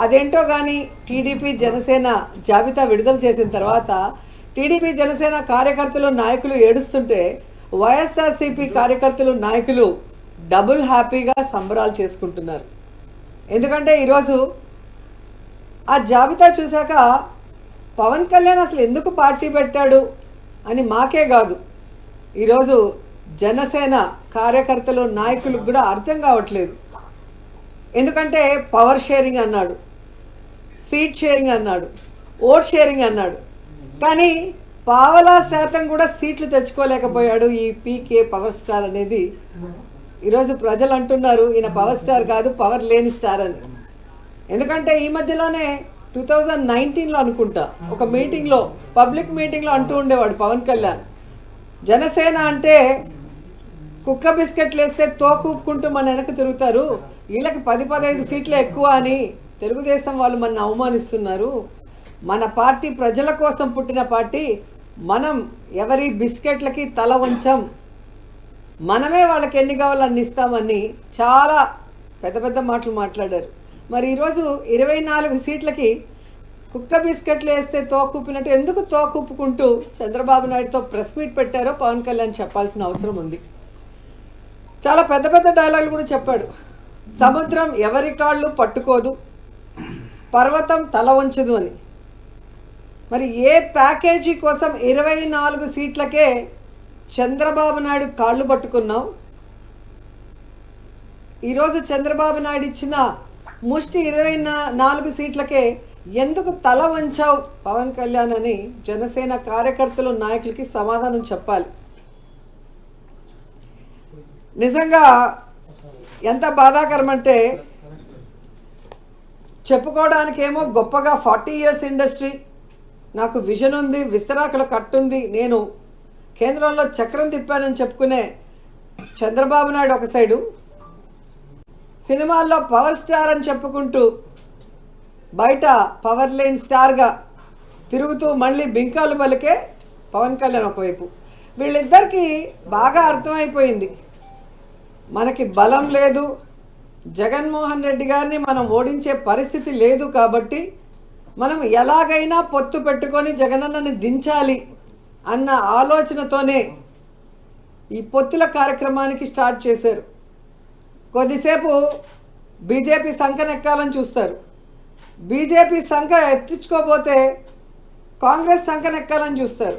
అదేంటో కానీ టీడీపీ జనసేన జాబితా విడుదల చేసిన తర్వాత టీడీపీ జనసేన కార్యకర్తలు నాయకులు ఏడుస్తుంటే వైఎస్ఆర్సీపీ కార్యకర్తలు నాయకులు డబుల్ హ్యాపీగా సంబరాలు చేసుకుంటున్నారు. ఎందుకంటే ఈరోజు ఆ జాబితా చూశాక పవన్ కళ్యాణ్ అసలు ఎందుకు పార్టీ పెట్టాడు అని మాకే కాదు, ఈరోజు జనసేన కార్యకర్తలు నాయకులకు కూడా అర్థం కావట్లేదు. ఎందుకంటే పవర్ షేరింగ్ అన్నాడు, సీట్ షేరింగ్ అన్నాడు, ఓట్ షేరింగ్ అన్నాడు, కానీ పావలా శాతం కూడా సీట్లు తెచ్చుకోలేకపోయాడు ఈ పీకే పవర్ స్టార్ అనేది. ఈరోజు ప్రజలు అంటున్నారు ఈయన పవర్ స్టార్ కాదు, పవర్ లేని స్టార్ అని. ఎందుకంటే ఈ మధ్యలోనే 2019లో అనుకుంటా ఒక మీటింగ్లో, పబ్లిక్ మీటింగ్లో అంటూ ఉండేవాడు పవన్ కళ్యాణ్, జనసేన అంటే కుక్క బిస్కెట్లు వేస్తే తోకూపుకుంటూ మన వెనక తిరుగుతారు, వీళ్ళకి 10-15 సీట్లు ఎక్కువ అని తెలుగుదేశం వాళ్ళు మన అవమానిస్తున్నారు, మన పార్టీ ప్రజల కోసం పుట్టిన పార్టీ, మనం ఎవరి బిస్కెట్లకి తల వంచం, మనమే వాళ్ళకి ఎన్ని కావాలో అన్ని ఇస్తామని చాలా పెద్ద పెద్ద మాటలు మాట్లాడారు. మరి ఈరోజు 24 సీట్లకి కుక్క బిస్కెట్లు వేస్తే తోకూపినట్టు ఎందుకు తోకూపుకుంటూ చంద్రబాబు నాయుడుతో ప్రెస్ మీట్ పెట్టారో పవన్ కళ్యాణ్ చెప్పాల్సిన అవసరం ఉంది. చాలా పెద్ద పెద్ద డైలాగులు కూడా చెప్పాడు. సముద్రం ఎవరి కాళ్ళు పట్టుకోదు, పర్వతం తల వంచదు అని. మరి ఏ ప్యాకేజీ కోసం 24 సీట్లకే చంద్రబాబు నాయుడు కాళ్ళు పట్టుకున్నావు? ఈరోజు చంద్రబాబు నాయుడు ఇచ్చిన ముష్టి 24 సీట్లకే ఎందుకు తల వంచావు పవన్ కళ్యాణ్ అని జనసేన కార్యకర్తలు నాయకులకి సమాధానం చెప్పాలి. నిజంగా ఎంత బాధాకరం అంటే, చెప్పుకోవడానికేమో గొప్పగా 40 ఇయర్స్ ఇండస్ట్రీ, నాకు విజన్ ఉంది, విస్తరాకుల కట్టుంది, నేను కేంద్రంలో చక్రం తిప్పానని చెప్పుకునే చంద్రబాబు నాయుడు ఒక సైడు, సినిమాల్లో పవర్ స్టార్ అని చెప్పుకుంటూ బయట పవర్ లేని స్టార్గా తిరుగుతూ మళ్ళీ బింకాలు పలికే పవన్ కళ్యాణ్ ఒకవైపు. వీళ్ళిద్దరికీ బాగా అర్థమైపోయింది, మనకి బలం లేదు, జగన్మోహన్ రెడ్డి గారిని మనం ఓడించే పరిస్థితి లేదు, కాబట్టి మనం ఎలాగైనా పొత్తు పెట్టుకొని జగనన్నని దించాలి అన్న ఆలోచనతోనే ఈ పొత్తుల కార్యక్రమానికి స్టార్ట్ చేశారు. కొద్దిసేపు బీజేపీ సంకనెక్కాలని చూస్తారు, బీజేపీ సంఖ ఎత్తించుకోపోతే కాంగ్రెస్ సంకనెక్కాలని చూస్తారు.